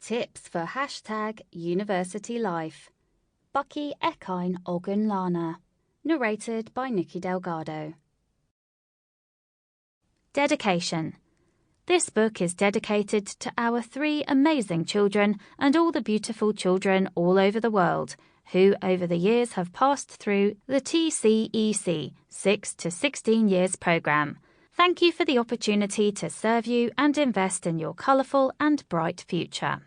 Tips for #University Life. Bukky Ekine-Ogunlana. Narrated by Nikky Delgado. Dedication. This book is dedicated to our 3 amazing children and all the beautiful children all over the world who over the years have passed through the TCEC 6 to 16 years programme. Thank you for the opportunity to serve you and invest in your colourful and bright future.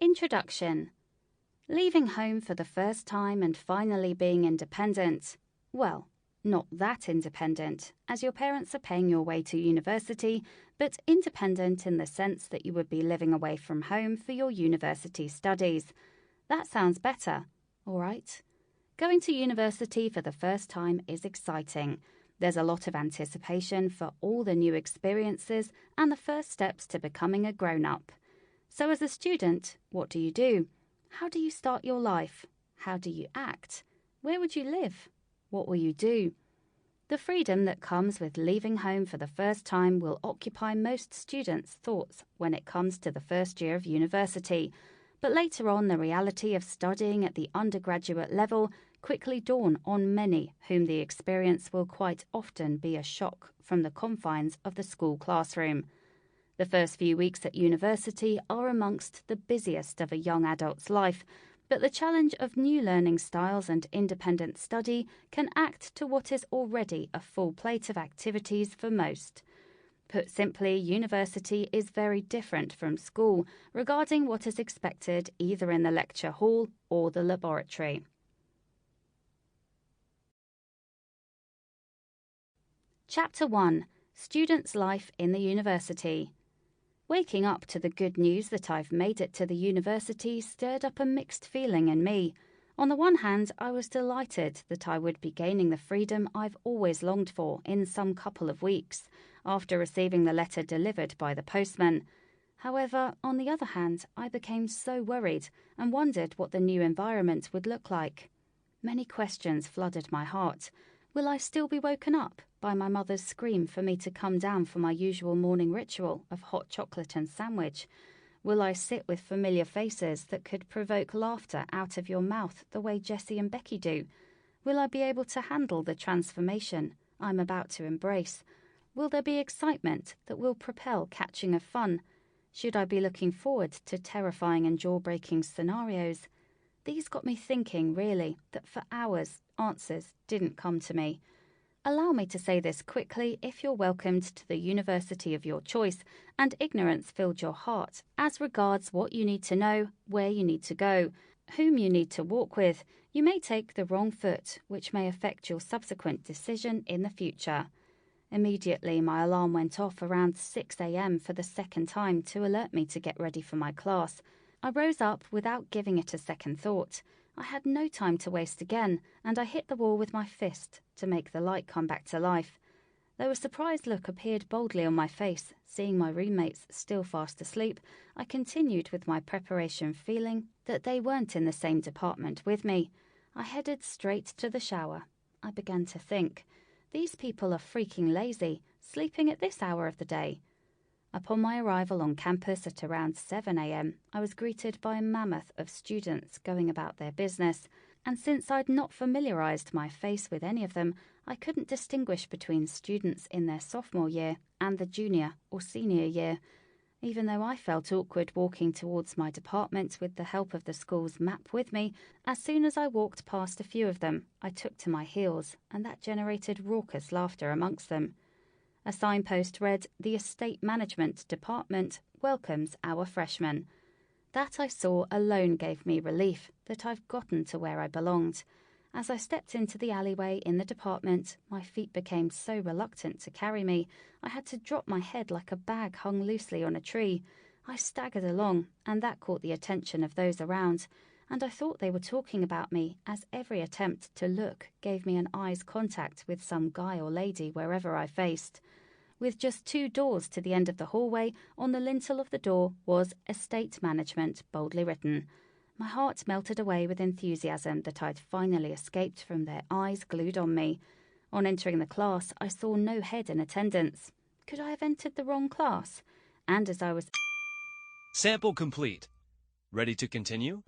Introduction. Leaving home for the first time and finally being independent. Well, not that independent, as your parents are paying your way to university, but independent in the sense that you would be living away from home for your university studies. That sounds better, all right? Going to university for the first time is exciting. There's a lot of anticipation for all the new experiences and the first steps to becoming a grown-up. So as a student, what do you do? How do you start your life? How do you act? Where would you live? What will you do? The freedom that comes with leaving home for the first time will occupy most students' thoughts when it comes to the first year of university. But later on, the reality of studying at the undergraduate level quickly dawn on many whom the experience will quite often be a shock from the confines of the school classroom. The first few weeks at university are amongst the busiest of a young adult's life, but the challenge of new learning styles and independent study can add to what is already a full plate of activities for most. Put simply, university is very different from school regarding what is expected either in the lecture hall or the laboratory. Chapter 1. Students' Life in the University. Waking up to the good news that I've made it to the university stirred up a mixed feeling in me. On the one hand, I was delighted that I would be gaining the freedom I've always longed for in some couple of weeks, after receiving the letter delivered by the postman. However, on the other hand, I became so worried and wondered what the new environment would look like. Many questions flooded my heart. Will I still be woken up by my mother's scream for me to come down for my usual morning ritual of hot chocolate and sandwich? Will I sit with familiar faces that could provoke laughter out of your mouth the way Jessie and Becky do? Will I be able to handle the transformation I'm about to embrace? Will there be excitement that will propel catching of fun? Should I be looking forward to terrifying and jaw-breaking scenarios? These got me thinking, really, that for hours answers didn't come to me. Allow me to say this quickly if you're welcomed to the university of your choice and ignorance filled your heart as regards what you need to know, where you need to go, whom you need to walk with, you may take the wrong foot, which may affect your subsequent decision in the future. Immediately, my alarm went off around 6 a.m. for the second time to alert me to get ready for my class. I rose up without giving it a second thought. I had no time to waste again, and I hit the wall with my fist to make the light come back to life. Though a surprised look appeared boldly on my face, seeing my roommates still fast asleep, I continued with my preparation, feeling that they weren't in the same department with me. I headed straight to the shower. I began to think, these people are freaking lazy, sleeping at this hour of the day. Upon my arrival on campus at around 7 a.m, I was greeted by a mammoth of students going about their business, and since I'd not familiarised my face with any of them, I couldn't distinguish between students in their sophomore year and the junior or senior year. Even though I felt awkward walking towards my department with the help of the school's map with me, as soon as I walked past a few of them, I took to my heels, and that generated raucous laughter amongst them. A signpost read, "The Estate Management Department welcomes our freshmen." That I saw alone gave me relief that I've gotten to where I belonged. As I stepped into the alleyway in the department, my feet became so reluctant to carry me, I had to drop my head like a bag hung loosely on a tree. I staggered along, and that caught the attention of those around, and I thought they were talking about me, as every attempt to look gave me an eye's contact with some guy or lady wherever I faced. With just 2 doors to the end of the hallway, on the lintel of the door was "Estate Management" boldly written. My heart melted away with enthusiasm that I'd finally escaped from their eyes glued on me. On entering the class, I saw no head in attendance. Could I have entered the wrong class? And as I was Sample complete. Ready to continue?